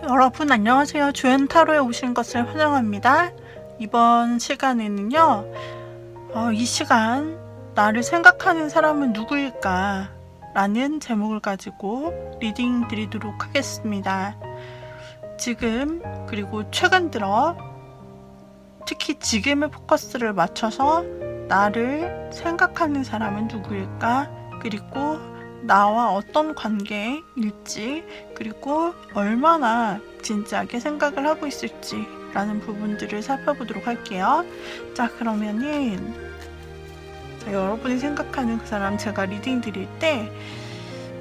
여러분 안녕하세요. 주엔타로에 오신 것을 환영합니다. 이번 시간에는요, 이 시간 나를 생각하는 사람은 누구일까? 라는 제목을 가지고 리딩 드리도록 하겠습니다. 지금 그리고 최근 들어 특히 지금의 포커스를 맞춰서 나를 생각하는 사람은 누구일까? 그리고 나와 어떤 관계일지, 그리고 얼마나 진지하게 생각을 하고 있을지 라는 부분들을 살펴보도록 할게요. 자, 그러면은 여러분이 생각하는 그 사람, 제가 리딩 드릴 때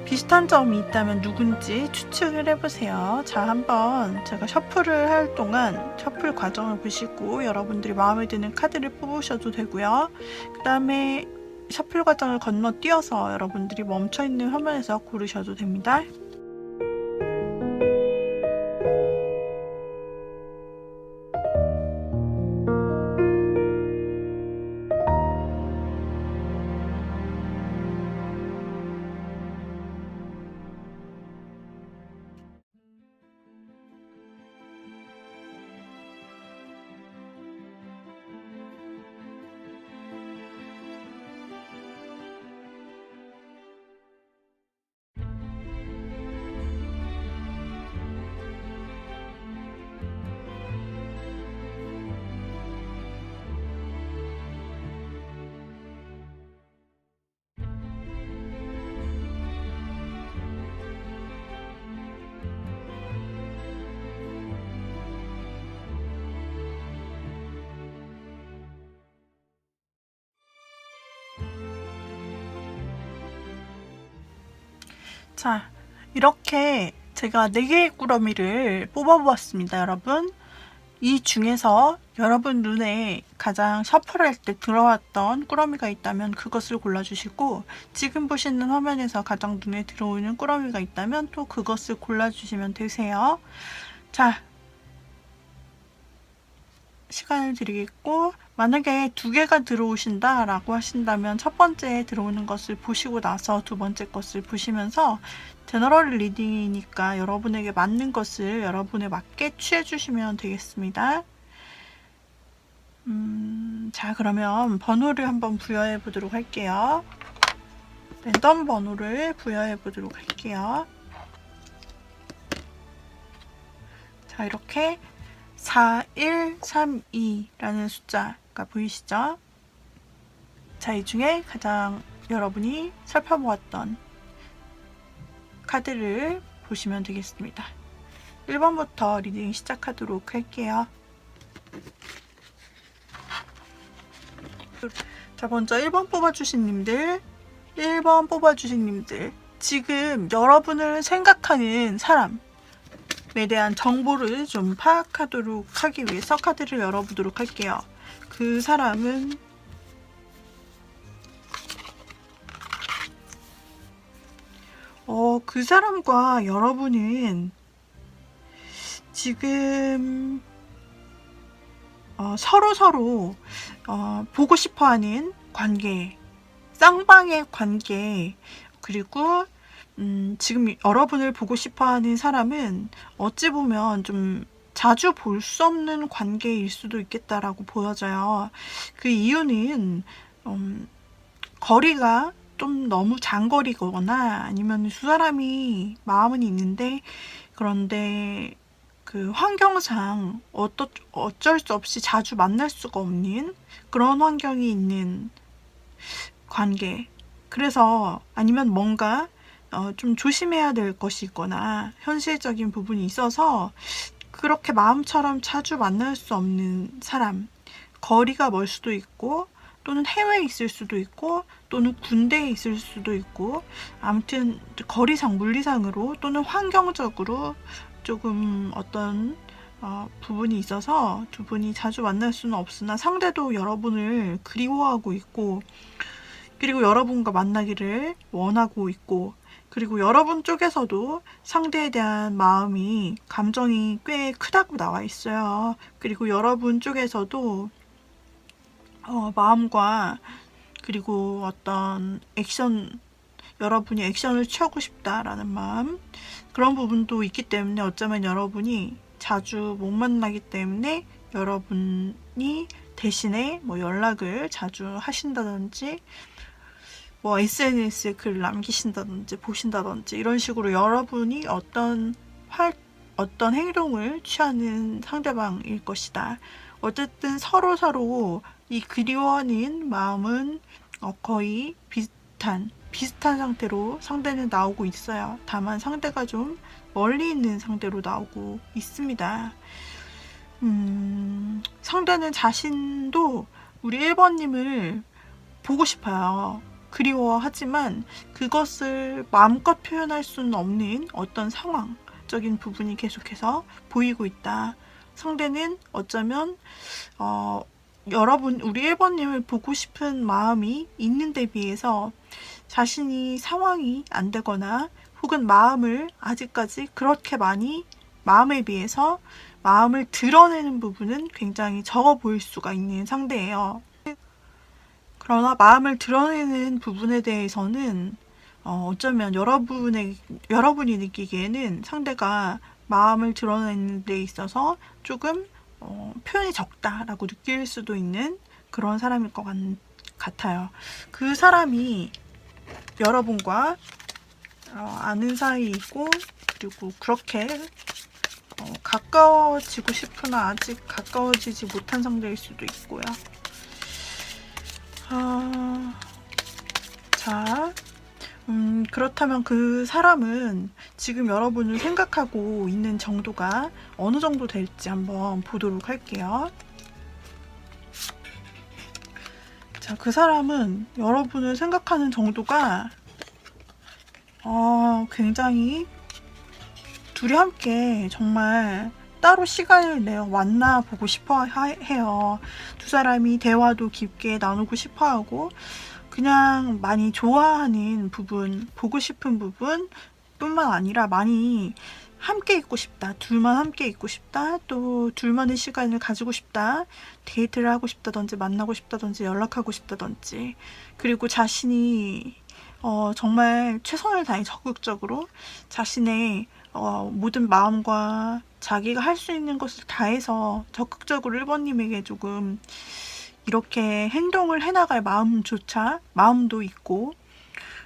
비슷한 점이 있다면 누군지 추측을 해보세요. 자, 한번 제가 셔플을 할 동안 셔플 과정을 보시고 여러분들이 마음에 드는 카드를 뽑으셔도 되고요. 그 다음에 셔플 과정을 건너뛰어서 여러분들이 멈춰있는 화면에서 고르셔도 됩니다. 자, 이렇게 제가 4개의 꾸러미를 뽑아보았습니다, 여러분. 이 중에서 여러분 눈에 가장 셔플할 때 들어왔던 꾸러미가 있다면 그것을 골라주시고, 지금 보시는 화면에서 가장 눈에 들어오는 꾸러미가 있다면 또 그것을 골라주시면 되세요. 자, 시간을 드리겠고, 만약에 2개가 들어오신다 라고 하신다면 첫 번째 들어오는 것을 보시고 나서 두 번째 것을 보시면서, 제너럴 리딩이니까 여러분에게 맞는 것을 여러분에 맞게 취해주시면 되겠습니다. 자, 그러면 번호를 한번 부여해 보도록 할게요. 랜덤 번호를 부여해 보도록 할게요. 자, 이렇게 4132라는 숫자가 보이시죠? 자, 이 중에 가장 여러분이 살펴보았던 카드를 보시면 되겠습니다. 1번부터 리딩 시작하도록 할게요. 자, 먼저 1번 뽑아주신 님들, 1번 뽑아주신 님들, 지금 여러분을 생각하는 사람에 대한 정보를 좀 파악하도록 하기 위해서 카드를 열어보도록 할게요. 그 사람은 그 사람과 여러분은 지금 서로 보고 싶어하는 관계, 쌍방의 관계, 그리고 지금 여러분을 보고 싶어하는 사람은 어찌 보면 좀 자주 볼 수 없는 관계일 수도 있겠다라고 보여져요. 그 이유는 거리가 좀 너무 장거리거나 아니면 두 사람이 마음은 있는데, 그런데 그 환경상 어쩔 수 없이 자주 만날 수가 없는 그런 환경이 있는 관계. 그래서 아니면 뭔가 좀 조심해야 될 것이 있거나 현실적인 부분이 있어서 그렇게 마음처럼 자주 만날 수 없는 사람, 거리가 멀 수도 있고 또는 해외에 있을 수도 있고 또는 군대에 있을 수도 있고, 아무튼 거리상 물리상으로 또는 환경적으로 조금 어떤 부분이 있어서 두 분이 자주 만날 수는 없으나 상대도 여러분을 그리워하고 있고, 그리고 여러분과 만나기를 원하고 있고, 그리고 여러분 쪽에서도 상대에 대한 마음이, 감정이 꽤 크다고 나와 있어요. 그리고 여러분 쪽에서도 마음과 그리고 어떤 액션, 여러분이 액션을 취하고 싶다라는 마음, 그런 부분도 있기 때문에 어쩌면 여러분이 자주 못 만나기 때문에 여러분이 대신에 뭐 연락을 자주 하신다든지 뭐 SNS에 글을 남기신다든지 보신다든지 이런 식으로 여러분이 어떤 행동을 취하는 상대방일 것이다. 어쨌든 서로 이 그리워하는 마음은 거의 비슷한 상태로 상대는 나오고 있어요. 다만 상대가 좀 멀리 있는 상대로 나오고 있습니다. 상대는 자신도 우리 1번님을 보고 싶어요. 그리워하지만 그것을 마음껏 표현할 수는 없는 어떤 상황적인 부분이 계속해서 보이고 있다. 상대는 어쩌면 여러분 우리 1번님을 보고 싶은 마음이 있는데 비해서 자신이 상황이 안 되거나 혹은 마음을 아직까지 그렇게 많이 마음에 비해서 마음을 드러내는 부분은 굉장히 적어 보일 수가 있는 상대예요. 그러나 마음을 드러내는 부분에 대해서는 어쩌면 여러분이 느끼기에는 상대가 마음을 드러내는 데 있어서 조금 표현이 적다라고 느낄 수도 있는 그런 사람일 것 같아요. 그 사람이 여러분과 아는 사이이고 그리고 그렇게 가까워지고 싶으나 아직 가까워지지 못한 상대일 수도 있고요. 자, 그렇다면 그 사람은 지금 여러분을 생각하고 있는 정도가 어느 정도 될지 한번 보도록 할게요. 자, 그 사람은 여러분을 생각하는 정도가 굉장히 둘이 함께 정말 따로 시간을 내어 만나보고 싶어 해요. 두 사람이 대화도 깊게 나누고 싶어 하고 그냥 많이 좋아하는 부분, 보고 싶은 부분 뿐만 아니라 많이 함께 있고 싶다. 둘만 함께 있고 싶다. 또 둘만의 시간을 가지고 싶다. 데이트를 하고 싶다든지 만나고 싶다든지 연락하고 싶다든지 그리고 자신이 정말 최선을 다해 적극적으로 자신의 모든 마음과 자기가 할 수 있는 것을 다해서 적극적으로 1번님에게 조금 이렇게 행동을 해나갈 마음도 있고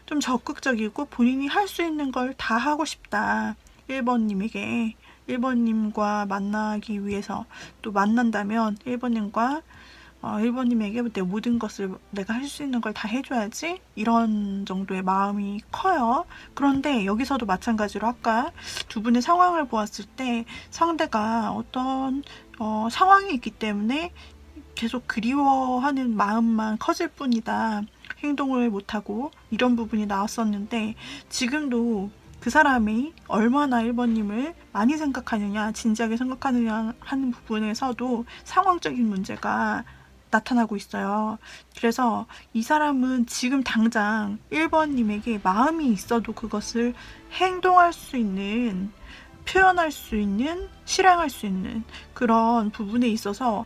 좀 적극적이고 본인이 할 수 있는 걸 다 하고 싶다. 1번님에게 1번님과 만나기 위해서 또 만난다면 1번님에게 내 모든 것을 내가 할 수 있는 걸 다 해줘야지 이런 정도의 마음이 커요. 그런데 여기서도 마찬가지로 아까 두 분의 상황을 보았을 때 상대가 어떤 상황이 있기 때문에 계속 그리워하는 마음만 커질 뿐이다. 행동을 못하고 이런 부분이 나왔었는데 지금도 그 사람이 얼마나 1번님을 많이 생각하느냐 진지하게 생각하느냐 하는 부분에서도 상황적인 문제가 나타나고 있어요. 그래서 이 사람은 지금 당장 1번님에게 마음이 있어도 그것을 행동할 수 있는, 표현할 수 있는, 실행할 수 있는 그런 부분에 있어서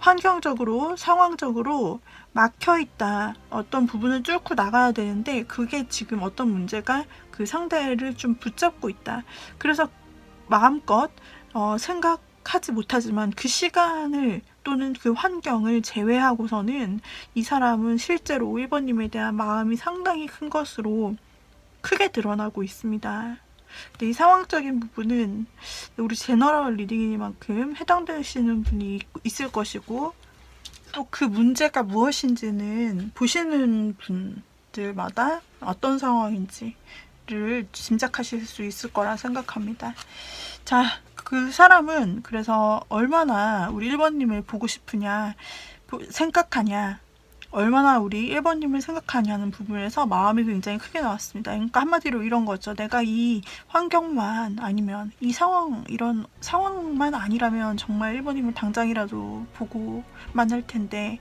환경적으로, 상황적으로 막혀있다. 어떤 부분을 뚫고 나가야 되는데 그게 지금 어떤 문제가 그 상대를 좀 붙잡고 있다. 그래서 마음껏 생각하지 못하지만 그 시간을 또는 그 환경을 제외하고서는 이 사람은 실제로 1번님에 대한 마음이 상당히 큰 것으로 크게 드러나고 있습니다. 근데 이 상황적인 부분은 우리 제너럴 리딩이니만큼 해당되시는 분이 있을 것이고 또 그 문제가 무엇인지는 보시는 분들마다 어떤 상황인지를 짐작하실 수 있을 거라 생각합니다. 자, 그 사람은 그래서 얼마나 우리 1번님을 보고 싶으냐, 생각하냐, 얼마나 우리 1번님을 생각하냐는 부분에서 마음이 굉장히 크게 나왔습니다. 그러니까 한마디로 이런 거죠. 내가 이 환경만 아니면 이 상황, 이런 상황만 아니라면 정말 1번님을 당장이라도 보고 만날 텐데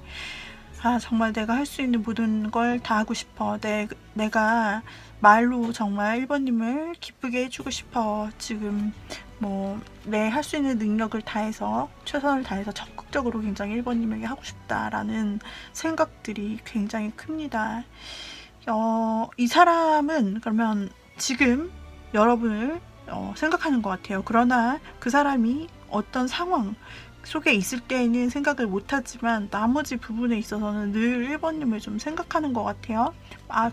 정말 내가 할 수 있는 모든 걸 다 하고 싶어. 내가 말로 정말 1번님을 기쁘게 해주고 싶어. 지금 내 할 수 있는 능력을 다해서 최선을 다해서 적극적으로 굉장히 1번님에게 하고 싶다라는 생각들이 굉장히 큽니다. 이 사람은 그러면 지금 여러분을 생각하는 것 같아요. 그러나 그 사람이 어떤 상황 속에 있을 때에는 생각을 못하지만 나머지 부분에 있어서는 늘 1번님을 좀 생각하는 것 같아요.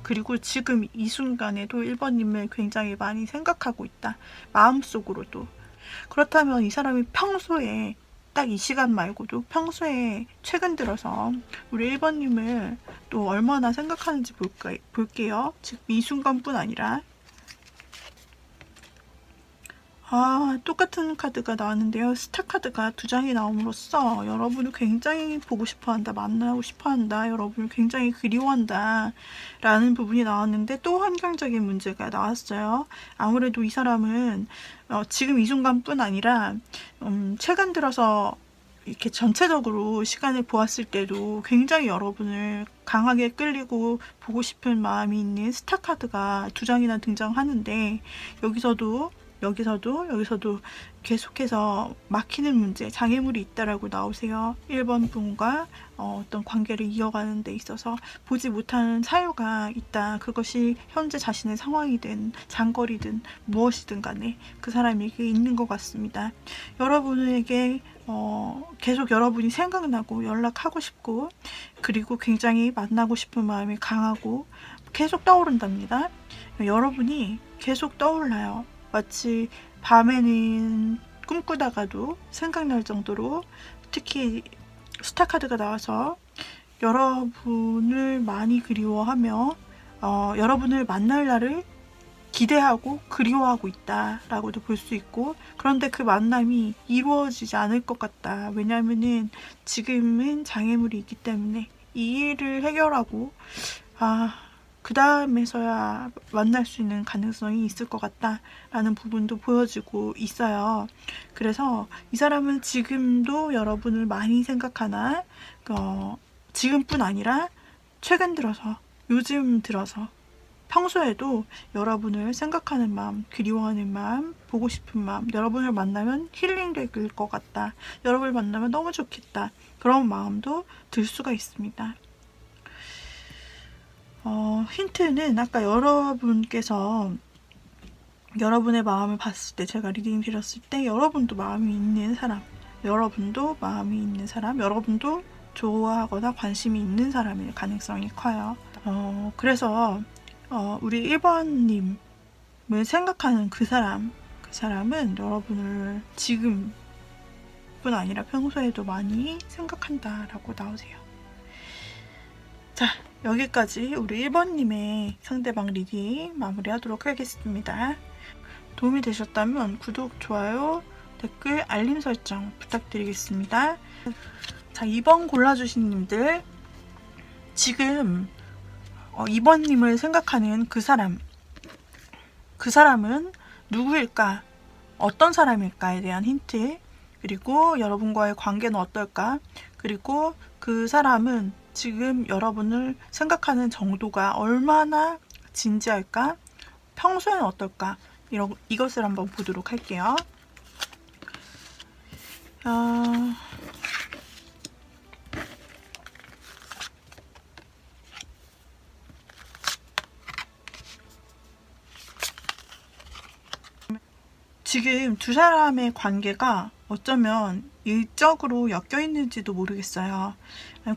그리고 지금 이 순간에도 1번님을 굉장히 많이 생각하고 있다. 마음속으로도. 그렇다면 이 사람이 평소에 딱 이 시간 말고도 평소에 최근 들어서 우리 1번님을 또 얼마나 생각하는지 볼게요. 지금 이 순간뿐 아니라 똑같은 카드가 나왔는데요. 스타 카드가 2장이 나옴으로써 여러분을 굉장히 보고 싶어한다, 만나고 싶어한다, 여러분을 굉장히 그리워한다 라는 부분이 나왔는데 또 환경적인 문제가 나왔어요. 아무래도 이 사람은 지금 이 순간뿐 아니라 최근 들어서 이렇게 전체적으로 시간을 보았을 때도 굉장히 여러분을 강하게 끌리고 보고 싶은 마음이 있는 스타 카드가 2장이나 등장하는데 여기서도 계속해서 막히는 문제, 장애물이 있다라고 나오세요. 1번 분과 어떤 관계를 이어가는 데 있어서 보지 못하는 사유가 있다. 그것이 현재 자신의 상황이든 장거리든 무엇이든 간에 그 사람에게 있는 것 같습니다. 여러분에게 계속 여러분이 생각나고 연락하고 싶고 그리고 굉장히 만나고 싶은 마음이 강하고 계속 떠오른답니다. 여러분이 계속 떠올라요. 마치 밤에는 꿈꾸다가도 생각날 정도로 특히 스타카드가 나와서 여러분을 많이 그리워하며 여러분을 만날 날을 기대하고 그리워하고 있다라고도 볼 수 있고 그런데 그 만남이 이루어지지 않을 것 같다. 왜냐하면은 지금은 장애물이 있기 때문에 이 일을 해결하고 그 다음에서야 만날 수 있는 가능성이 있을 것 같다라는 부분도 보여지고 있어요. 그래서 이 사람은 지금도 여러분을 많이 생각하나 지금뿐 아니라 최근 들어서 요즘 들어서 평소에도 여러분을 생각하는 마음, 그리워하는 마음, 보고 싶은 마음, 여러분을 만나면 힐링될 것 같다, 여러분을 만나면 너무 좋겠다 그런 마음도 들 수가 있습니다. 힌트는 아까 여러분께서 여러분의 마음을 봤을 때 제가 리딩 드렸을 때 여러분도 마음이 있는 사람, 여러분도 좋아하거나 관심이 있는 사람일 가능성이 커요. 그래서 우리 1번님을 생각하는 그 사람은 여러분을 지금뿐 아니라 평소에도 많이 생각한다라고 나오세요. 자, 여기까지 우리 1번님의 상대방 리딩 마무리하도록 하겠습니다. 도움이 되셨다면 구독, 좋아요, 댓글, 알림 설정 부탁드리겠습니다. 자, 2번 골라주신 님들, 지금 2번님을 생각하는 그 사람은 누구일까? 어떤 사람일까에 대한 힌트, 그리고 여러분과의 관계는 어떨까? 그리고 그 사람은 지금 여러분을 생각하는 정도가 얼마나 진지할까? 평소에는 어떨까? 이것을 한번 보도록 할게요. 지금 두 사람의 관계가 어쩌면 일적으로 엮여 있는지도 모르겠어요.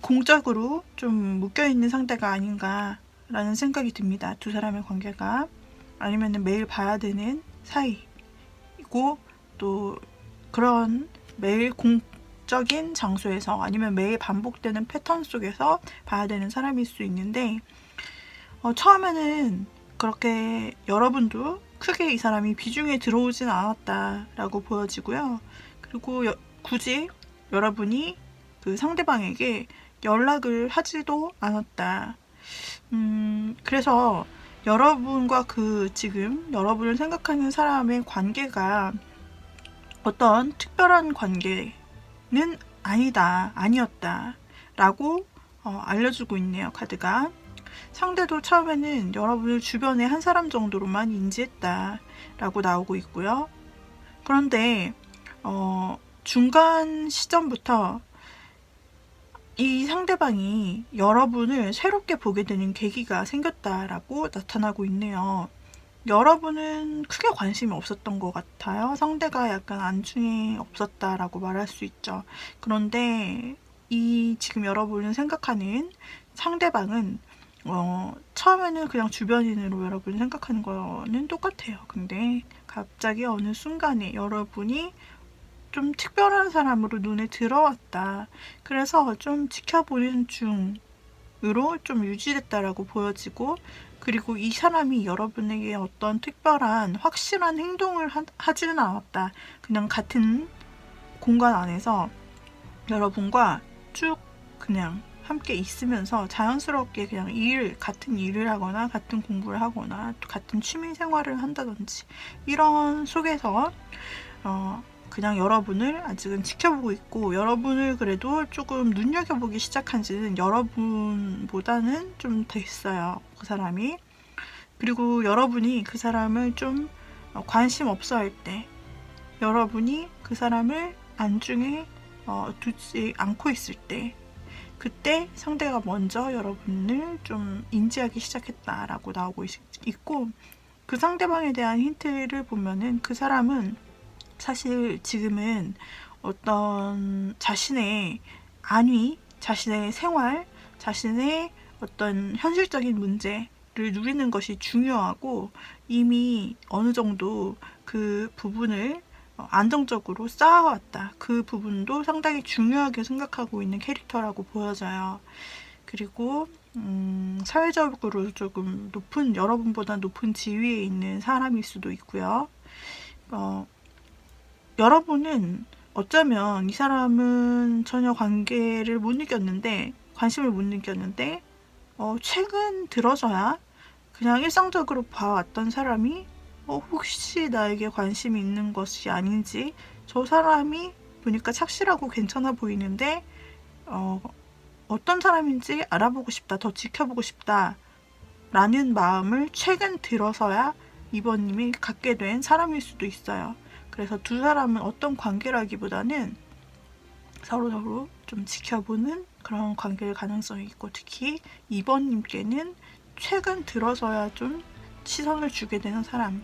공적으로 좀 묶여 있는 상태가 아닌가라는 생각이 듭니다. 두 사람의 관계가 아니면 매일 봐야 되는 사이이고 또 그런 매일 공적인 장소에서 아니면 매일 반복되는 패턴 속에서 봐야 되는 사람일 수 있는데 처음에는 그렇게 여러분도 크게 이 사람이 비중에 들어오진 않았다라고 보여지고요. 그리고 굳이 여러분이 그 상대방에게 연락을 하지도 않았다. 그래서 여러분과 지금 여러분을 생각하는 사람의 관계가 어떤 특별한 관계는 아니었다 라고 알려주고 있네요, 카드가. 상대도 처음에는 여러분을 주변의 한 사람 정도로만 인지했다 라고 나오고 있고요. 그런데 중간 시점부터 이 상대방이 여러분을 새롭게 보게 되는 계기가 생겼다라고 나타나고 있네요. 여러분은 크게 관심이 없었던 것 같아요. 상대가 약간 안중에 없었다라고 말할 수 있죠. 그런데 이 지금 여러분은 생각하는 상대방은 처음에는 그냥 주변인으로 여러분이 생각하는 거는 똑같아요. 근데 갑자기 어느 순간에 여러분이 좀 특별한 사람으로 눈에 들어왔다. 그래서 좀 지켜보는 중으로 좀 유지됐다라고 보여지고, 그리고 이 사람이 여러분에게 어떤 특별한 확실한 행동을 하지는 않았다. 그냥 같은 공간 안에서 여러분과 쭉 그냥 함께 있으면서 자연스럽게 그냥 같은 일을 하거나 같은 공부를 하거나 같은 취미 생활을 한다든지 이런 속에서 그냥 여러분을 아직은 지켜보고 있고, 여러분을 그래도 조금 눈여겨보기 시작한 지는 여러분보다는 좀 됐어요, 그 사람이. 그리고 여러분이 그 사람을 좀 관심 없어 할 때, 여러분이 그 사람을 안중에 두지 않고 있을 때, 그때 상대가 먼저 여러분을 좀 인지하기 시작했다라고 나오고 있고, 그 상대방에 대한 힌트를 보면은 그 사람은 사실 지금은 어떤 자신의 안위, 자신의 생활, 자신의 어떤 현실적인 문제를 누리는 것이 중요하고, 이미 어느 정도 그 부분을 안정적으로 쌓아왔다. 그 부분도 상당히 중요하게 생각하고 있는 캐릭터라고 보여져요. 그리고 사회적으로 조금 여러분보다 높은 지위에 있는 사람일 수도 있고요. 여러분은 어쩌면 이 사람은 전혀 관계를 못 느꼈는데, 관심을 못 느꼈는데, 최근 들어서야 그냥 일상적으로 봐왔던 사람이 혹시 나에게 관심이 있는 것이 아닌지, 저 사람이 보니까 착실하고 괜찮아 보이는데 어떤 사람인지 알아보고 싶다, 더 지켜보고 싶다 라는 마음을 최근 들어서야 이번님이 갖게 된 사람일 수도 있어요. 그래서 두 사람은 어떤 관계라기보다는 서로 좀 지켜보는 그런 관계일 가능성이 있고, 특히 2번님께는 최근 들어서야 좀 시선을 주게 되는 사람.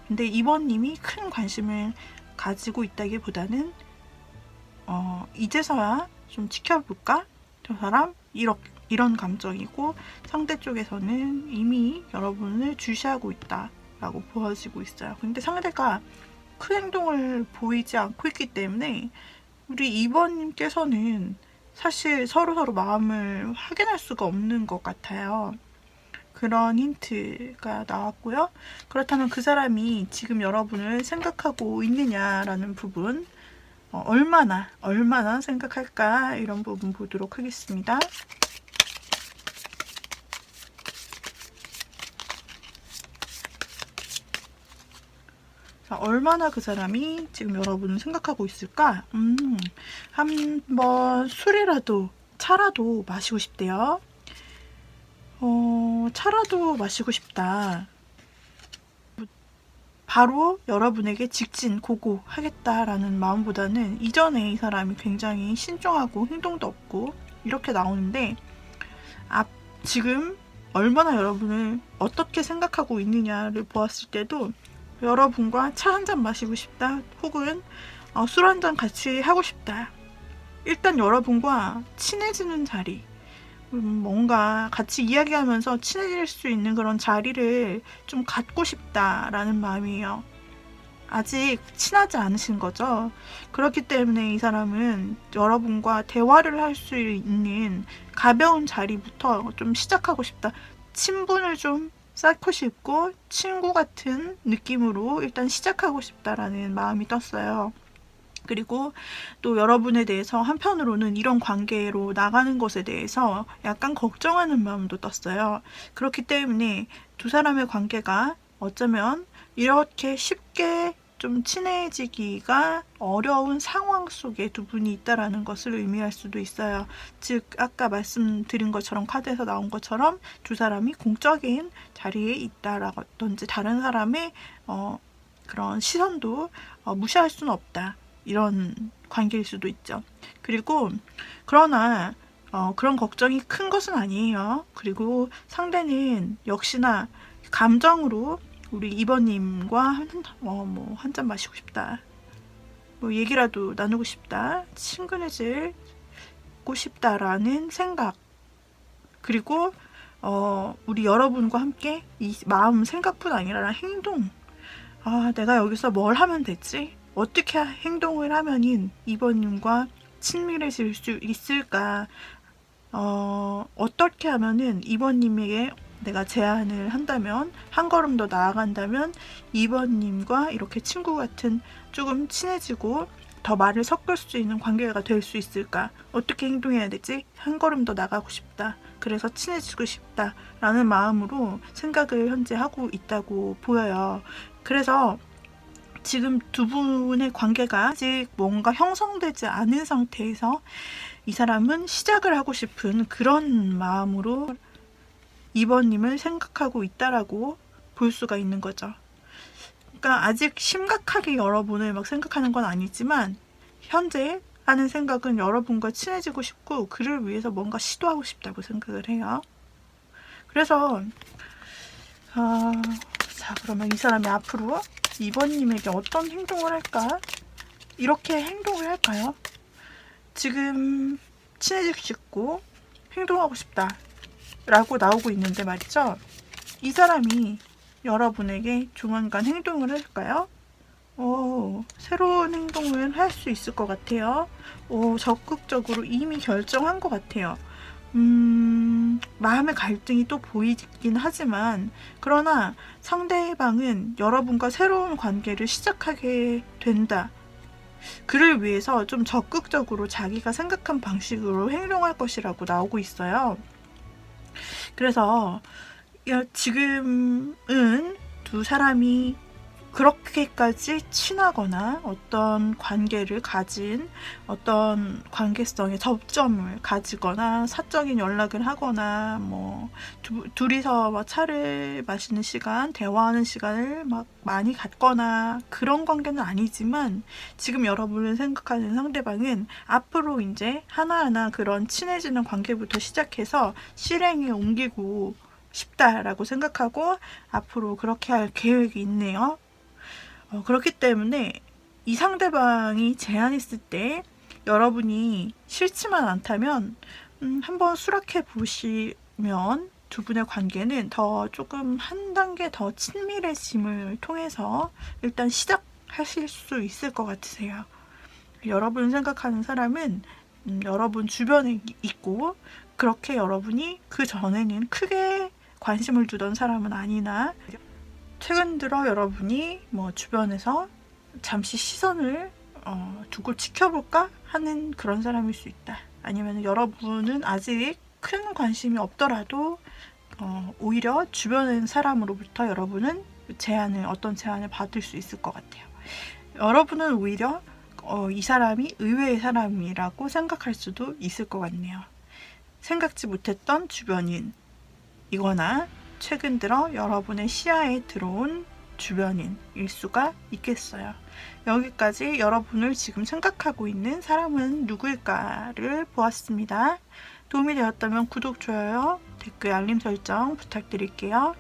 근데 2번님이 큰 관심을 가지고 있다기보다는 이제서야 좀 지켜볼까? 저 사람? 이런 감정이고, 상대 쪽에서는 이미 여러분을 주시하고 있다라고 보여지고 있어요. 근데 상대가 큰 행동을 보이지 않고 있기 때문에 우리 2번님께서는 사실 서로 마음을 확인할 수가 없는 것 같아요. 그런 힌트가 나왔고요. 그렇다면 그 사람이 지금 여러분을 생각하고 있느냐라는 부분, 얼마나 생각할까, 이런 부분 보도록 하겠습니다. 자, 얼마나 그 사람이 지금 여러분을 생각하고 있을까? 한번 차라도 마시고 싶대요. 차라도 마시고 싶다. 바로 여러분에게 직진, 고고하겠다라는 마음보다는 이전에 이 사람이 굉장히 신중하고 행동도 없고 이렇게 나오는데, 지금 얼마나 여러분을 어떻게 생각하고 있느냐를 보았을 때도 여러분과 차 한잔 마시고 싶다, 혹은 술 한잔 같이 하고 싶다. 일단 여러분과 친해지는 자리, 뭔가 같이 이야기하면서 친해질 수 있는 그런 자리를 좀 갖고 싶다라는 마음이에요. 아직 친하지 않으신 거죠. 그렇기 때문에 이 사람은 여러분과 대화를 할 수 있는 가벼운 자리부터 좀 시작하고 싶다. 친분을 좀 쌓고 싶고 친구 같은 느낌으로 일단 시작하고 싶다라는 마음이 떴어요. 그리고 또 여러분에 대해서 한편으로는 이런 관계로 나가는 것에 대해서 약간 걱정하는 마음도 떴어요. 그렇기 때문에 두 사람의 관계가 어쩌면 이렇게 쉽게 좀 친해지기가 어려운 상황 속에 두 분이 있다라는 것을 의미할 수도 있어요. 즉 아까 말씀드린 것처럼, 카드에서 나온 것처럼 두 사람이 공적인 자리에 있다라든지 다른 사람의 그런 시선도 무시할 수는 없다. 이런 관계일 수도 있죠. 그리고 그러나 그런 걱정이 큰 것은 아니에요. 그리고 상대는 역시나 감정으로 우리 2번님과 한 잔 마시고 싶다, 뭐 얘기라도 나누고 싶다, 친근해지고 싶다라는 생각, 그리고 우리 여러분과 함께 이 마음 생각뿐 아니라 행동, 내가 여기서 뭘 하면 되지? 어떻게 행동을 하면은 2번님과 친밀해질 수 있을까? 어떻게 하면은 2번님에게 내가 제안을 한다면, 한 걸음 더 나아간다면 2번님과 이렇게 친구 같은 조금 친해지고 더 말을 섞을 수 있는 관계가 될 수 있을까? 어떻게 행동해야 되지? 한 걸음 더 나가고 싶다, 그래서 친해지고 싶다 라는 마음으로 생각을 현재 하고 있다고 보여요. 그래서 지금 두 분의 관계가 아직 뭔가 형성되지 않은 상태에서 이 사람은 시작을 하고 싶은 그런 마음으로 2번님을 생각하고 있다라고 볼 수가 있는 거죠. 그러니까 아직 심각하게 여러분을 막 생각하는 건 아니지만 현재 하는 생각은 여러분과 친해지고 싶고 그를 위해서 뭔가 시도하고 싶다고 생각을 해요. 그래서 자, 그러면 이 사람이 앞으로 2번님에게 어떤 행동을 할까? 이렇게 행동을 할까요? 지금 친해지고 싶고 행동하고 싶다 라고 나오고 있는데 말이죠, 이 사람이 여러분에게 조만간 행동을 할까요? 새로운 행동을 할 수 있을 것 같아요. 적극적으로 이미 결정한 것 같아요. 마음의 갈등이 또 보이긴 하지만, 그러나 상대방은 여러분과 새로운 관계를 시작하게 된다, 그를 위해서 좀 적극적으로 자기가 생각한 방식으로 행동할 것이라고 나오고 있어요. 그래서 지금은 두 사람이 그렇게까지 친하거나 어떤 관계를 가진, 어떤 관계성의 접점을 가지거나 사적인 연락을 하거나 뭐 둘이서 막 차를 마시는 시간, 대화하는 시간을 막 많이 갖거나 그런 관계는 아니지만, 지금 여러분을 생각하는 상대방은 앞으로 이제 하나하나 그런 친해지는 관계부터 시작해서 실행에 옮기고 싶다라고 생각하고 앞으로 그렇게 할 계획이 있네요. 그렇기 때문에 이 상대방이 제안했을 때 여러분이 싫지만 않다면 한번 수락해 보시면 두 분의 관계는 더 조금 한 단계 더 친밀해짐을 통해서 일단 시작하실 수 있을 것 같으세요. 여러분 생각하는 사람은 여러분 주변에 있고, 그렇게 여러분이 그 전에는 크게 관심을 두던 사람은 아니나 최근 들어 여러분이 뭐 주변에서 잠시 시선을 두고 지켜볼까 하는 그런 사람일 수 있다. 아니면 여러분은 아직 큰 관심이 없더라도 오히려 주변의 사람으로부터 여러분은 어떤 제안을 받을 수 있을 것 같아요. 여러분은 오히려 이 사람이 의외의 사람이라고 생각할 수도 있을 것 같네요. 생각지 못했던 주변인이거나 최근 들어 여러분의 시야에 들어온 주변인일 수가 있겠어요. 여기까지 여러분을 지금 생각하고 있는 사람은 누구일까를 보았습니다. 도움이 되었다면 구독, 좋아요, 댓글, 알림 설정 부탁드릴게요.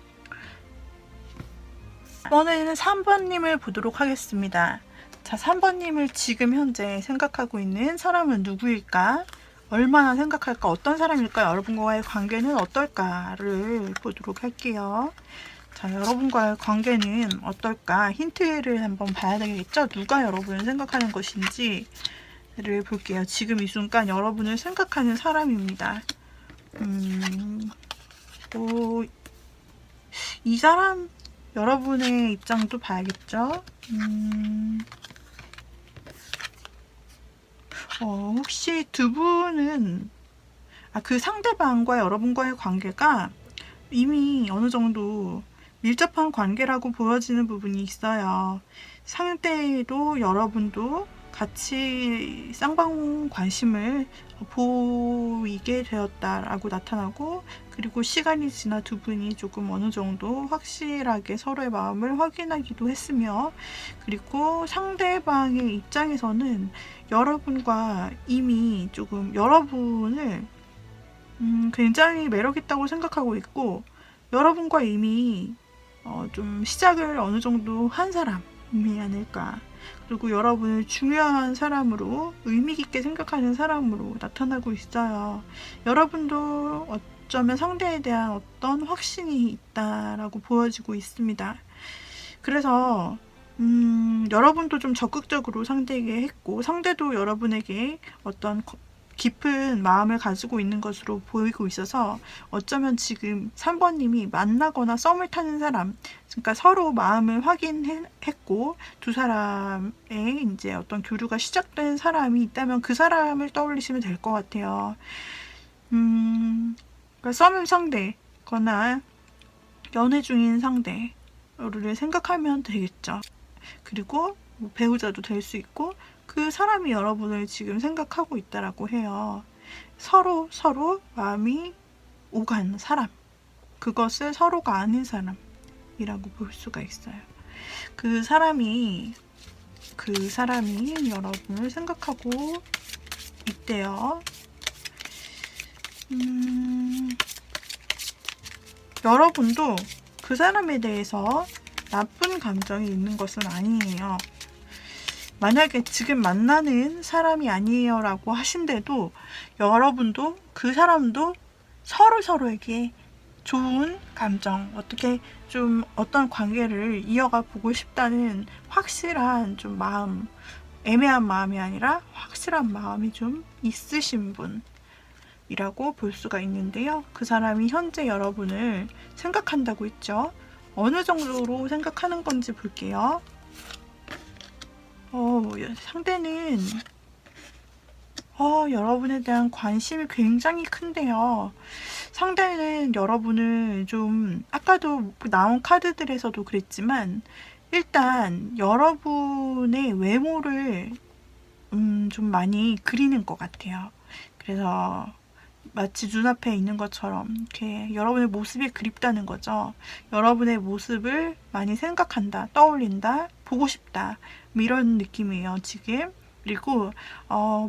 이번에는 3번님을 보도록 하겠습니다. 자, 3번님을 지금 현재 생각하고 있는 사람은 누구일까? 얼마나 생각할까? 어떤 사람일까? 여러분과의 관계는 어떨까를 보도록 할게요. 자, 여러분과의 관계는 어떨까? 힌트를 한번 봐야 되겠죠? 누가 여러분을 생각하는 것인지를 볼게요. 지금 이 순간 여러분을 생각하는 사람입니다. 이 사람 여러분의 입장도 봐야겠죠? 혹시 두 분은 그 상대방과 여러분과의 관계가 이미 어느 정도 밀접한 관계라고 보여지는 부분이 있어요. 상대도 여러분도 같이 쌍방 관심을 보이게 되었다라고 나타나고, 그리고 시간이 지나 두 분이 조금 어느 정도 확실하게 서로의 마음을 확인하기도 했으며, 그리고 상대방의 입장에서는 여러분과 이미 조금 여러분을 굉장히 매력있다고 생각하고 있고, 여러분과 이미 좀 시작을 어느 정도 한 사람이 아닐까. 그리고 여러분을 중요한 사람으로, 의미 깊게 생각하는 사람으로 나타나고 있어요. 여러분도 어쩌면 상대에 대한 어떤 확신이 있다라고 보여지고 있습니다. 그래서 여러분도 좀 적극적으로 상대에게 했고, 상대도 여러분에게 어떤 깊은 마음을 가지고 있는 것으로 보이고 있어서, 어쩌면 지금 3번님이 만나거나 썸을 타는 사람, 그러니까 서로 마음을 확인했고 두 사람의 이제 어떤 교류가 시작된 사람이 있다면 그 사람을 떠올리시면 될 것 같아요. 그러니까 썸 상대거나 연애 중인 상대를 생각하면 되겠죠. 그리고 뭐 배우자도 될 수 있고, 그 사람이 여러분을 지금 생각하고 있다라고 해요. 서로 마음이 오간 사람, 그것을 서로가 아는 사람이라고 볼 수가 있어요. 그 사람이 여러분을 생각하고 있대요. 여러분도 그 사람에 대해서 나쁜 감정이 있는 것은 아니에요. 만약에 지금 만나는 사람이 아니에요 라고 하신데도, 여러분도 그 사람도 서로에게 좋은 감정, 어떻게 좀 어떤 관계를 이어가 보고 싶다는 확실한 좀 마음, 애매한 마음이 아니라 확실한 마음이 좀 있으신 분이라고 볼 수가 있는데요. 그 사람이 현재 여러분을 생각한다고 했죠. 어느 정도로 생각하는 건지 볼게요. 상대는 여러분에 대한 관심이 굉장히 큰데요. 상대는 여러분을 좀, 아까도 나온 카드들에서도 그랬지만, 일단 여러분의 외모를 좀 많이 그리는 것 같아요. 그래서 마치 눈앞에 있는 것처럼 이렇게 여러분의 모습이 그립다는 거죠. 여러분의 모습을 많이 생각한다, 떠올린다, 보고 싶다, 이런 느낌이에요, 지금. 그리고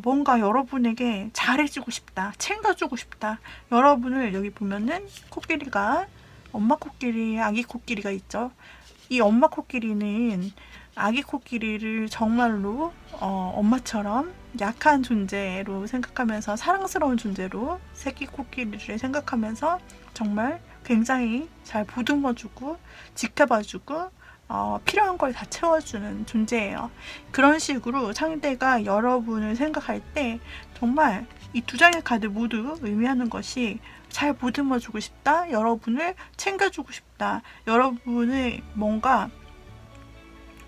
뭔가 여러분에게 잘해주고 싶다, 챙겨주고 싶다. 여러분을, 여기 보면은 코끼리가, 엄마 코끼리, 아기 코끼리가 있죠. 이 엄마 코끼리는 아기 코끼리를 정말로 엄마처럼 약한 존재로 생각하면서, 사랑스러운 존재로 새끼 코끼리를 생각하면서 정말 굉장히 잘 보듬어주고 지켜봐주고 필요한 걸 다 채워주는 존재예요. 그런 식으로 상대가 여러분을 생각할 때 정말 이 두 장의 카드 모두 의미하는 것이, 잘 보듬어주고 싶다, 여러분을 챙겨주고 싶다, 여러분을 뭔가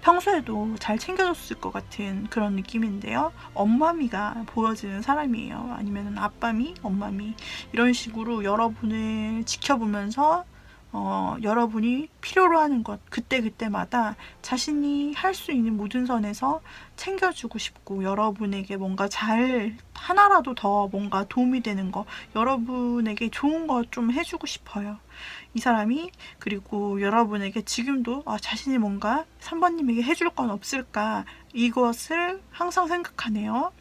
평소에도 잘 챙겨줬을 것 같은 그런 느낌인데요. 엄마미가 보여지는 사람이에요. 아니면 아빠미, 엄마미, 이런 식으로 여러분을 지켜보면서 여러분이 필요로 하는 것, 그때마다 자신이 할 수 있는 모든 선에서 챙겨주고 싶고, 여러분에게 뭔가 하나라도 더 뭔가 도움이 되는 거, 여러분에게 좋은 거 좀 해주고 싶어요, 이 사람이. 그리고 여러분에게 지금도 자신이 뭔가 3번님에게 해줄 건 없을까, 이것을 항상 생각하네요.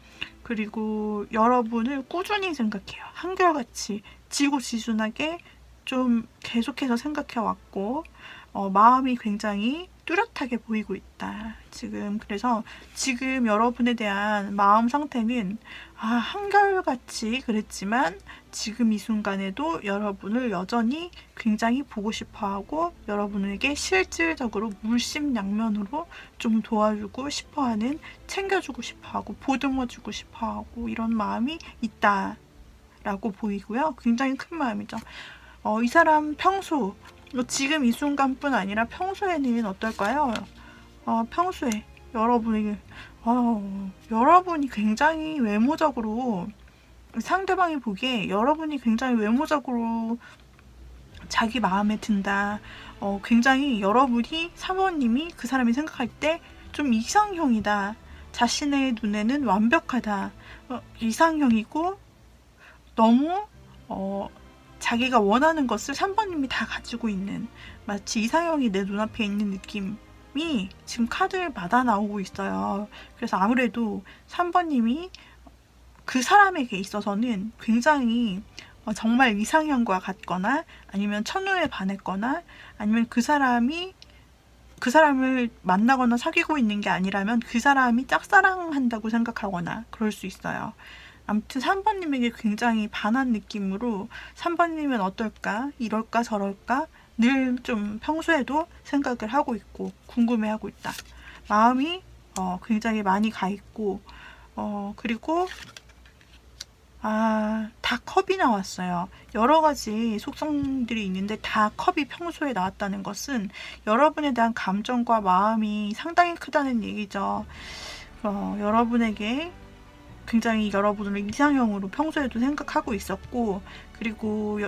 그리고 여러분을 꾸준히 생각해요. 한결같이 지고지순하게 좀 계속해서 생각해왔고, 마음이 굉장히 뚜렷하게 보이고 있다, 지금. 그래서 지금 여러분에 대한 마음 상태는 한결같이 그랬지만, 지금 이 순간에도 여러분을 여전히 굉장히 보고 싶어하고, 여러분에게 실질적으로 물심양면으로 좀 도와주고 싶어하는, 챙겨주고 싶어하고 보듬어주고 싶어하고, 이런 마음이 있다라고 보이고요. 굉장히 큰 마음이죠. 이 사람 평소, 지금 이 순간뿐 아니라 평소에는 어떨까요? 평소에 여러분이 굉장히 외모적으로, 상대방이 보기에 여러분이 굉장히 외모적으로 자기 마음에 든다, 굉장히 여러분이, 사모님이 그 사람이 생각할 때 좀 이상형이다 자신의 눈에는 완벽하다, 이상형이고 너무 자기가 원하는 것을 3번님이 다 가지고 있는, 마치 이상형이 내 눈앞에 있는 느낌이 지금 카드마다 나오고 있어요. 그래서 아무래도 3번님이 그 사람에게 있어서는 굉장히 정말 이상형과 같거나, 아니면 첫눈에 반했거나, 아니면 그 사람을 만나거나 사귀고 있는 게 아니라면 그 사람이 짝사랑한다고 생각하거나 그럴 수 있어요. 아무튼 3번님에게 굉장히 반한 느낌으로 3번님은 어떨까, 이럴까 저럴까 늘 좀 평소에도 생각을 하고 있고 궁금해하고 있다. 마음이 굉장히 많이 가 있고, 그리고 다 컵이 나왔어요. 여러 가지 속성들이 있는데 다 컵이 평소에 나왔다는 것은 여러분에 대한 감정과 마음이 상당히 크다는 얘기죠. 여러분에게 굉장히 여러분을 이상형으로 평소에도 생각하고 있었고, 그리고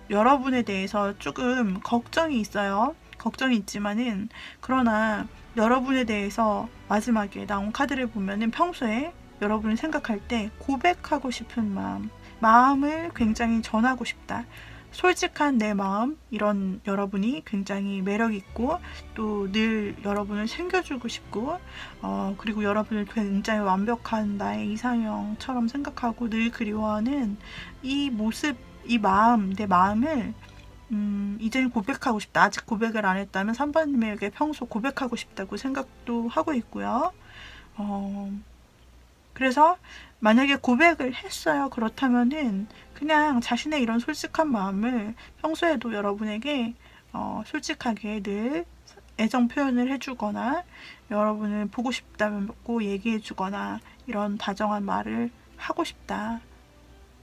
여러분에 대해서 조금 걱정이 있어요. 걱정이 있지만은, 그러나 여러분에 대해서 마지막에 나온 카드를 보면은 평소에 여러분을 생각할 때 고백하고 싶은 마음을 굉장히 전하고 싶다. 솔직한 내 마음, 이런 여러분이 굉장히 매력있고, 또 늘 여러분을 챙겨주고 싶고, 그리고 여러분을 굉장히 완벽한 나의 이상형처럼 생각하고 늘 그리워하는 이 모습, 이 마음, 내 마음을 이제는 고백하고 싶다. 아직 고백을 안 했다면 3번님에게 평소 고백하고 싶다고 생각도 하고 있고요. 그래서 만약에 고백을 했어요. 그렇다면은 그냥 자신의 이런 솔직한 마음을 평소에도 여러분에게 솔직하게 늘 애정 표현을 해주거나, 여러분을 보고 싶다고 얘기해주거나, 이런 다정한 말을 하고 싶다.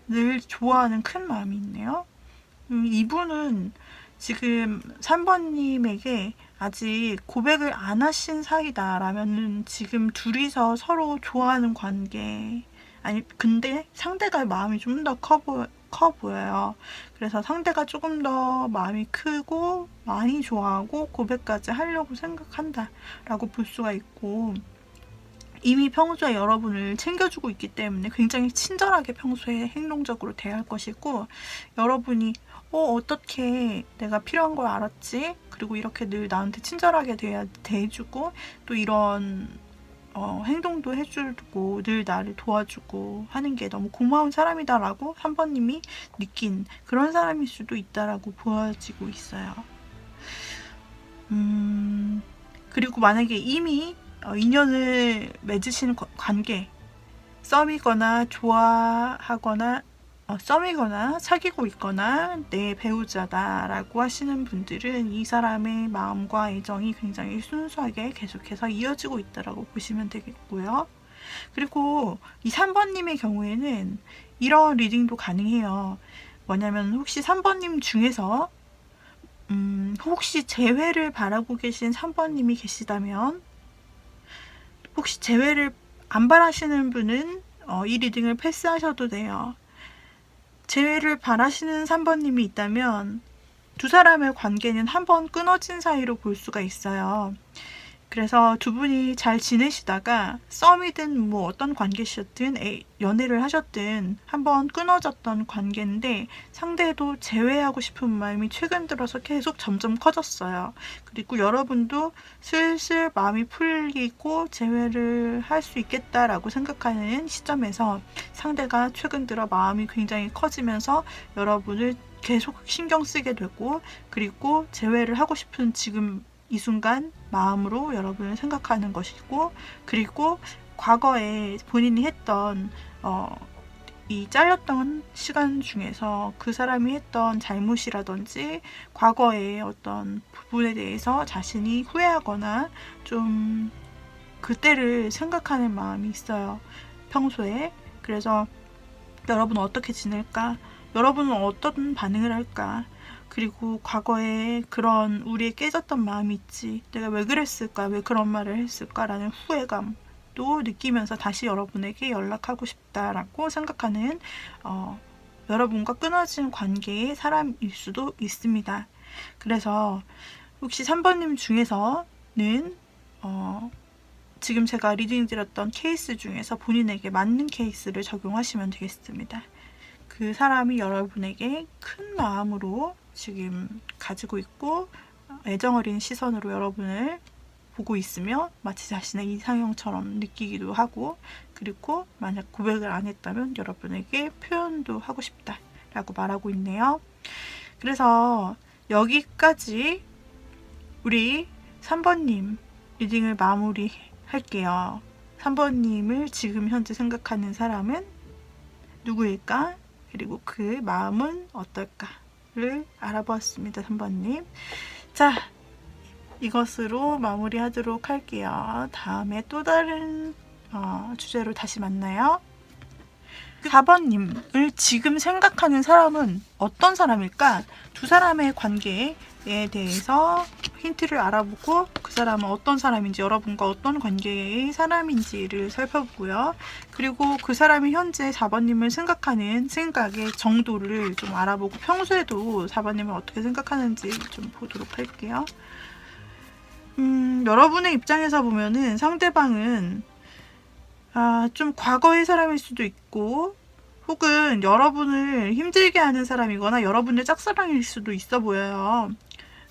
늘 좋아하는 큰 마음이 있네요. 이분은 지금 3번님에게 아직 고백을 안 하신 사이다라면은 지금 둘이서 서로 좋아하는 관계, 아니 근데 상대가 마음이 좀 더 커 보여요. 그래서 상대가 조금 더 마음이 크고 많이 좋아하고 고백까지 하려고 생각한다 라고 볼 수가 있고, 이미 평소에 여러분을 챙겨주고 있기 때문에 굉장히 친절하게 평소에 행동적으로 대할 것이고, 여러분이 어떻게 내가 필요한 걸 알았지? 그리고 이렇게 늘 나한테 친절하게 대해주고, 또 이런 행동도 해주고 늘 나를 도와주고 하는 게 너무 고마운 사람이다라고 3번님이 느낀 그런 사람일 수도 있다라고 보여지고 있어요. 그리고 만약에 이미 인연을 맺으신 관계, 썸이거나 좋아하거나 썸이거나 사귀고 있거나 내 배우자다라고 하시는 분들은 이 사람의 마음과 애정이 굉장히 순수하게 계속해서 이어지고 있다라고 보시면 되겠고요. 그리고 이 3번님의 경우에는 이런 리딩도 가능해요. 뭐냐면 혹시 3번님 중에서 혹시 재회를 바라고 계신 3번님이 계시다면, 혹시 재회를 안 바라시는 분은 이 리딩을 패스하셔도 돼요. 재회를 바라시는 3번님이 있다면 두 사람의 관계는 한번 끊어진 사이로 볼 수가 있어요. 그래서 두 분이 잘 지내시다가 썸이든 뭐 어떤 관계셨든 연애를 하셨든 한번 끊어졌던 관계인데, 상대도 재회하고 싶은 마음이 최근 들어서 계속 점점 커졌어요. 그리고 여러분도 슬슬 마음이 풀리고 재회를 할 수 있겠다라고 생각하는 시점에서 상대가 최근 들어 마음이 굉장히 커지면서 여러분을 계속 신경 쓰게 되고, 그리고 재회를 하고 싶은 지금 이 순간 마음으로 여러분을 생각하는 것이고, 그리고 과거에 본인이 했던 이 잘렸던 시간 중에서 그 사람이 했던 잘못이라든지 과거의 어떤 부분에 대해서 자신이 후회하거나 좀 그때를 생각하는 마음이 있어요, 평소에. 그래서 여러분은 어떻게 지낼까? 여러분은 어떤 반응을 할까? 그리고 과거에 그런 우리의 깨졌던 마음이 있지, 내가 왜 그랬을까, 왜 그런 말을 했을까 라는 후회감도 느끼면서 다시 여러분에게 연락하고 싶다라고 생각하는 여러분과 끊어진 관계의 사람일 수도 있습니다. 그래서 혹시 3번님 중에서는 지금 제가 리딩 드렸던 케이스 중에서 본인에게 맞는 케이스를 적용하시면 되겠습니다. 그 사람이 여러분에게 큰 마음으로 지금 가지고 있고 애정어린 시선으로 여러분을 보고 있으며 마치 자신의 이상형처럼 느끼기도 하고, 그리고 만약 고백을 안 했다면 여러분에게 표현도 하고 싶다 라고 말하고 있네요. 그래서 여기까지 우리 3번님 리딩을 마무리 할게요. 3번님을 지금 현재 생각하는 사람은 누구일까? 그리고 그 마음은 어떨까를 알아보았습니다. 3번님. 자, 이것으로 마무리하도록 할게요. 다음에 또 다른 주제로 다시 만나요. 4번님을 지금 생각하는 사람은 어떤 사람일까? 두 사람의 관계에 대해서 힌트를 알아보고 그 사람은 어떤 사람인지, 여러분과 어떤 관계의 사람인지를 살펴보고요. 그리고 그 사람이 현재 4번님을 생각하는 생각의 정도를 좀 알아보고 평소에도 4번님을 어떻게 생각하는지 좀 보도록 할게요. 여러분의 입장에서 보면은 상대방은 좀 과거의 사람일 수도 있고, 혹은 여러분을 힘들게 하는 사람이거나 여러분의 짝사랑일 수도 있어 보여요.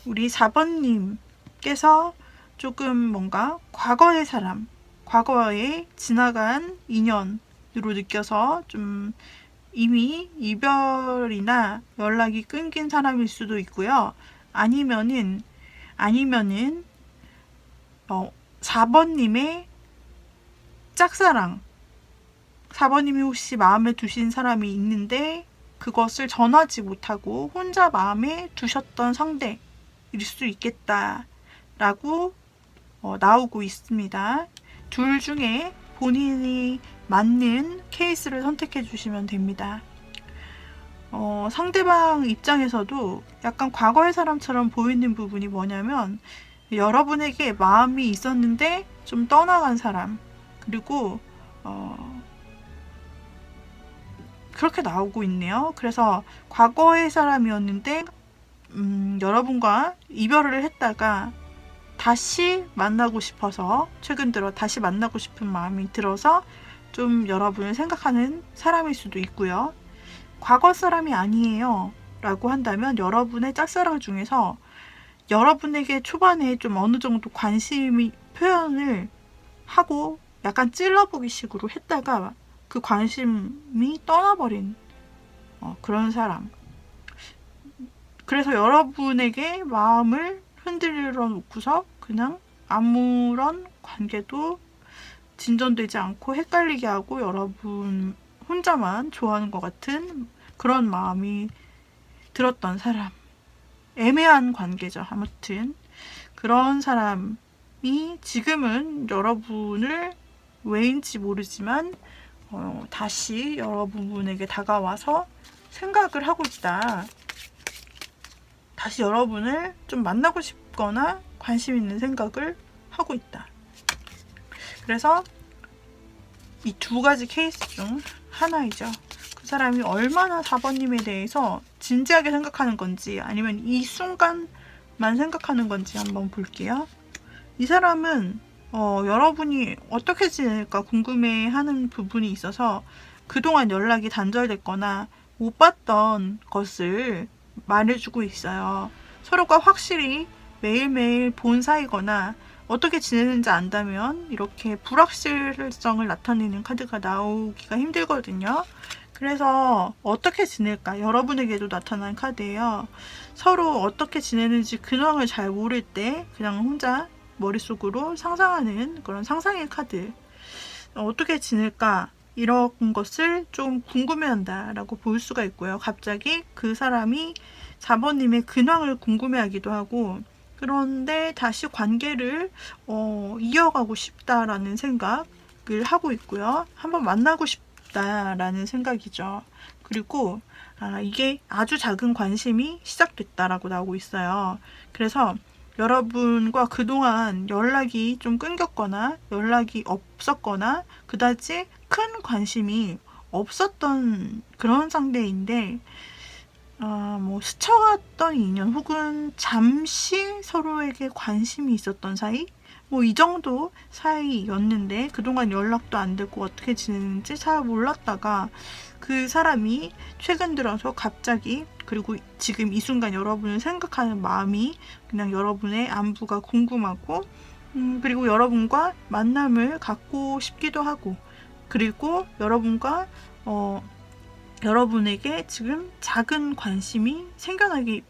우리 4번님께서 조금 뭔가 과거의 사람, 과거에 지나간 인연으로 느껴서 좀 이미 이별이나 연락이 끊긴 사람일 수도 있고요. 아니면은 4번님의 짝사랑, 4번님이 혹시 마음에 두신 사람이 있는데 그것을 전하지 못하고 혼자 마음에 두셨던 상대일 수 있겠다라고 나오고 있습니다. 둘 중에 본인이 맞는 케이스를 선택해 주시면 됩니다. 상대방 입장에서도 약간 과거의 사람처럼 보이는 부분이 뭐냐면, 여러분에게 마음이 있었는데 좀 떠나간 사람, 그리고 그렇게 나오고 있네요. 그래서 과거의 사람이었는데 여러분과 이별을 했다가 다시 만나고 싶어서, 최근 들어 다시 만나고 싶은 마음이 들어서 좀 여러분을 생각하는 사람일 수도 있고요. 과거 사람이 아니에요 라고 한다면 여러분의 짝사랑 중에서 여러분에게 초반에 좀 어느 정도 관심이 표현을 하고 약간 찔러보기 식으로 했다가 그 관심이 떠나버린 그런 사람. 그래서 여러분에게 마음을 흔들어 놓고서 그냥 아무런 관계도 진전되지 않고 헷갈리게 하고 여러분 혼자만 좋아하는 것 같은 그런 마음이 들었던 사람. 애매한 관계죠. 아무튼 그런 사람이 지금은 여러분을 왜인지 모르지만 다시 여러분에게 다가와서 생각을 하고 있다. 다시 여러분을 좀 만나고 싶거나 관심 있는 생각을 하고 있다. 그래서 이 두 가지 케이스 중 하나이죠. 그 사람이 얼마나 4번님에 대해서 진지하게 생각하는 건지, 아니면 이 순간만 생각하는 건지 한번 볼게요. 이 사람은 여러분이 어떻게 지낼까 궁금해하는 부분이 있어서 그동안 연락이 단절됐거나 못 봤던 것을 말해주고 있어요. 서로가 확실히 매일매일 본 사이거나 어떻게 지내는지 안다면 이렇게 불확실성을 나타내는 카드가 나오기가 힘들거든요. 그래서 어떻게 지낼까? 여러분에게도 나타난 카드예요. 서로 어떻게 지내는지 근황을 잘 모를 때 그냥 혼자 머릿속으로 상상하는 그런 상상의 카드. 어떻게 지낼까? 이런 것을 좀 궁금해한다라고 볼 수가 있고요. 갑자기 그 사람이 4번님의 근황을 궁금해하기도 하고, 그런데 다시 관계를 이어가고 싶다라는 생각을 하고 있고요. 한번 만나고 싶다라는 생각이죠. 그리고 이게 아주 작은 관심이 시작됐다라고 나오고 있어요. 그래서 여러분과 그동안 연락이 좀 끊겼거나 연락이 없었거나 그다지 큰 관심이 없었던 그런 상대인데, 스쳐갔던 인연 혹은 잠시 서로에게 관심이 있었던 사이, 뭐 이 정도 사이였는데 그동안 연락도 안 되고 어떻게 지내는지 잘 몰랐다가 그 사람이 최근 들어서 갑자기, 그리고 지금 이 순간 여러분을 생각하는 마음이 그냥 여러분의 안부가 궁금하고, 그리고 여러분과 만남을 갖고 싶기도 하고, 그리고 여러분과 여러분에게 지금 작은 관심이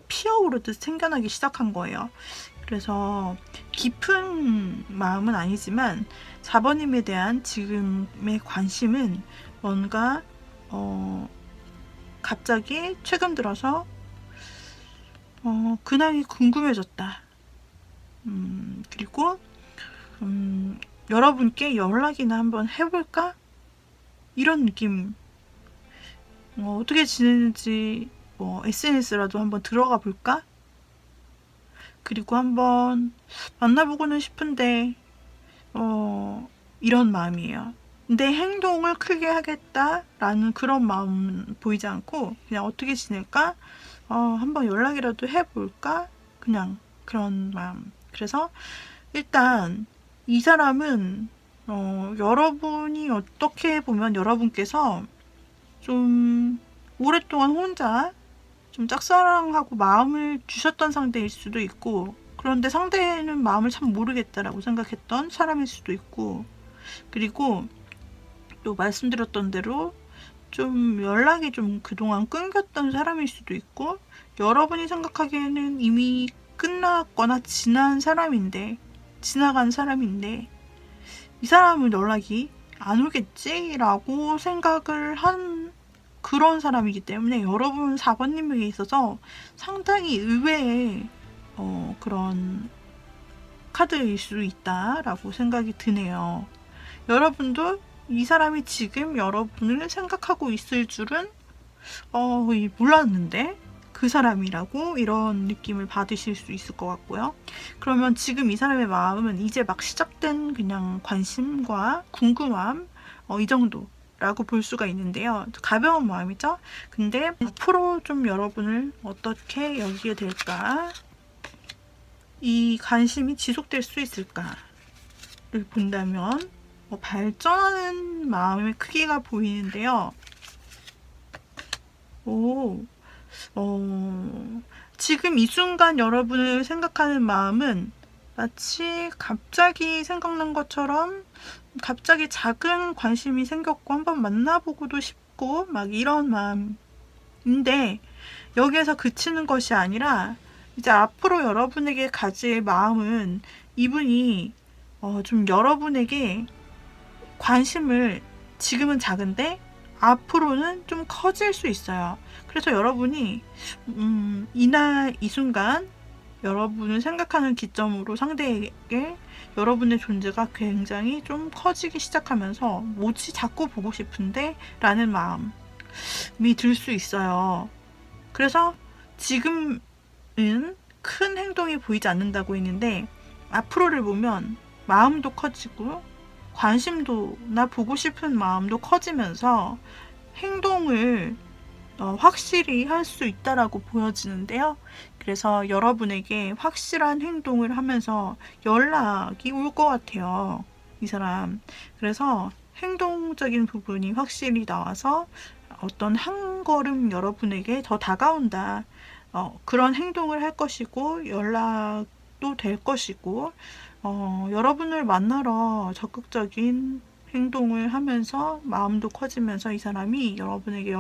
피어오르듯 생겨나기 시작한 거예요. 그래서 깊은 마음은 아니지만 4번님에 대한 지금의 관심은 뭔가 갑자기 최근 들어서 근황이 궁금해졌다. 그리고 여러분께 연락이나 한번 해볼까? 이런 느낌. 어떻게 지내는지 SNS라도 한번 들어가 볼까? 그리고 한번 만나보고는 싶은데 이런 마음이에요. 내 행동을 크게 하겠다라는 그런 마음은 보이지 않고 그냥 어떻게 지낼까? 한번 연락이라도 해볼까? 그냥 그런 마음. 그래서 일단 이 사람은 여러분이 어떻게 보면 여러분께서 좀 오랫동안 혼자 좀 짝사랑하고 마음을 주셨던 상대일 수도 있고, 그런데 상대는 마음을 참 모르겠다라고 생각했던 사람일 수도 있고, 그리고 또 말씀드렸던 대로 좀 연락이 좀 그동안 끊겼던 사람일 수도 있고, 여러분이 생각하기에는 이미 끝났거나 지나간 사람인데 이 사람은 연락이 안 오겠지라고 생각을 한 그런 사람이기 때문에 여러분 4번님에게 있어서 상당히 의외의 그런 카드일 수 있다라고 생각이 드네요. 여러분도 이 사람이 지금 여러분을 생각하고 있을 줄은 몰랐는데 그 사람이라고 이런 느낌을 받으실 수 있을 것 같고요. 그러면 지금 이 사람의 마음은 이제 막 시작된 그냥 관심과 궁금함 이 정도라고 볼 수가 있는데요. 가벼운 마음이죠. 근데 앞으로 좀 여러분을 어떻게 여기게 될까? 이 관심이 지속될 수 있을까를 본다면 발전하는 마음의 크기가 보이는데요. 지금 이 순간 여러분을 생각하는 마음은 마치 갑자기 생각난 것처럼 갑자기 작은 관심이 생겼고 한번 만나보고도 싶고 막 이런 마음인데, 여기에서 그치는 것이 아니라 이제 앞으로 여러분에게 가질 마음은 이분이 좀 여러분에게 관심을, 지금은 작은데 앞으로는 좀 커질 수 있어요. 그래서 여러분이 이 순간 여러분을 생각하는 기점으로 상대에게 여러분의 존재가 굉장히 좀 커지기 시작하면서 뭐지 자꾸 보고 싶은데 라는 마음이 들 수 있어요. 그래서 지금은 큰 행동이 보이지 않는다고 했는데 앞으로를 보면 마음도 커지고 관심도, 나 보고 싶은 마음도 커지면서 행동을 확실히 할 수 있다라고 보여지는데요. 그래서 여러분에게 확실한 행동을 하면서 연락이 올 것 같아요, 이 사람. 그래서 행동적인 부분이 확실히 나와서 어떤 한 걸음 여러분에게 더 다가온다, 그런 행동을 할 것이고 연락도 될 것이고, 여러분을 만나러 적극적인 행동을 하면서 마음도 커지면서 이 사람이 여러분에게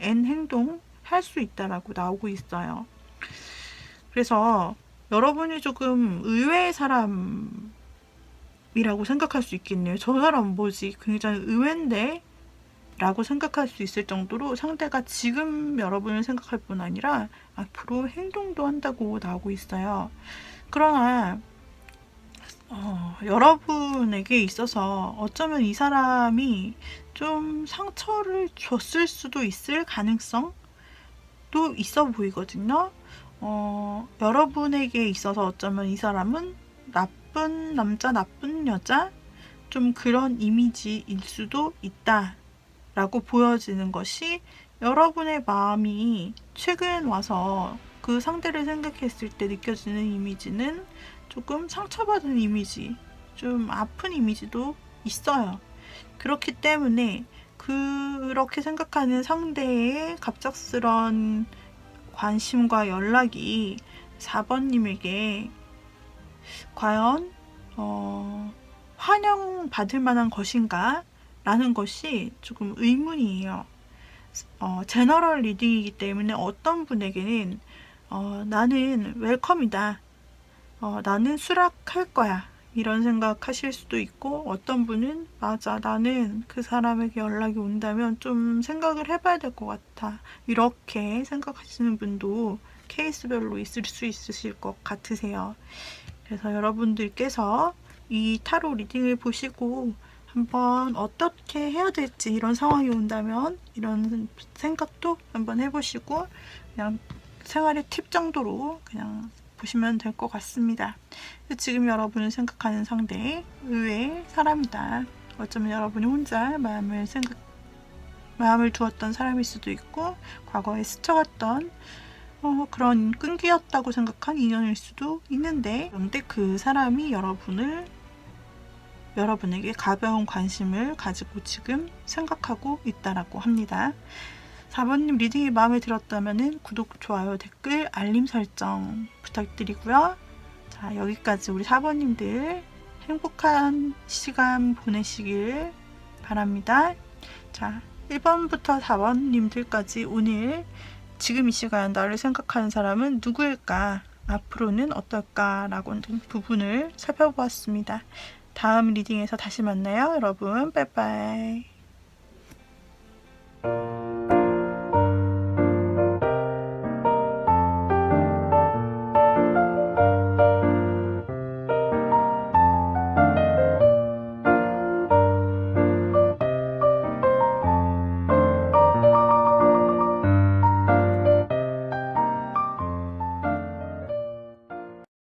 행동 할 수 있다라고 나오고 있어요. 그래서 여러분이 조금 의외의 사람이라고 생각할 수 있겠네요. 저 사람 뭐지? 굉장히 의외인데? 라고 생각할 수 있을 정도로 상대가 지금 여러분을 생각할 뿐 아니라 앞으로 행동도 한다고 나오고 있어요. 그러나 여러분에게 있어서 어쩌면 이 사람이 좀 상처를 줬을 수도 있을 가능성도 있어 보이거든요. 여러분에게 있어서 어쩌면 이 사람은 나쁜 남자, 나쁜 여자, 좀 그런 이미지일 수도 있다라고 보여지는 것이, 여러분의 마음이 최근 와서 그 상대를 생각했을 때 느껴지는 이미지는 조금 상처받은 이미지, 좀 아픈 이미지도 있어요. 그렇기 때문에 그렇게 생각하는 상대의 갑작스런 관심과 연락이 4번님에게 과연 환영받을 만한 것인가? 라는 것이 조금 의문이에요. 제너럴 리딩이기 때문에 어떤 분에게는 나는 웰컴이다. 나는 수락할 거야. 이런 생각하실 수도 있고, 어떤 분은 맞아, 나는 그 사람에게 연락이 온다면 좀 생각을 해봐야 될 것 같아. 이렇게 생각하시는 분도 케이스별로 있을 수 있으실 것 같으세요. 그래서 여러분들께서 이 타로 리딩을 보시고 한번 어떻게 해야 될지, 이런 상황이 온다면 이런 생각도 한번 해보시고 그냥 생활의 팁 정도로 그냥 보시면 될 것 같습니다. 지금 여러분이 생각하는 상대 의외의 사람이다. 어쩌면 여러분이 혼자 마음을 두었던 사람일 수도 있고, 과거에 스쳐갔던 그런 끈기였다고 생각한 인연일 수도 있는데, 그런데 그 사람이 여러분에게 가벼운 관심을 가지고 지금 생각하고 있다라고 합니다. 4번님 리딩이 마음에 들었다면 구독, 좋아요, 댓글, 알림 설정 부탁드리고요. 자, 여기까지 우리 4번님들 행복한 시간 보내시길 바랍니다. 자, 1번부터 4번님들까지 오늘 지금 이 시간 나를 생각하는 사람은 누구일까? 앞으로는 어떨까? 라고 하는 부분을 살펴보았습니다. 다음 리딩에서 다시 만나요. 여러분, 빠이빠이.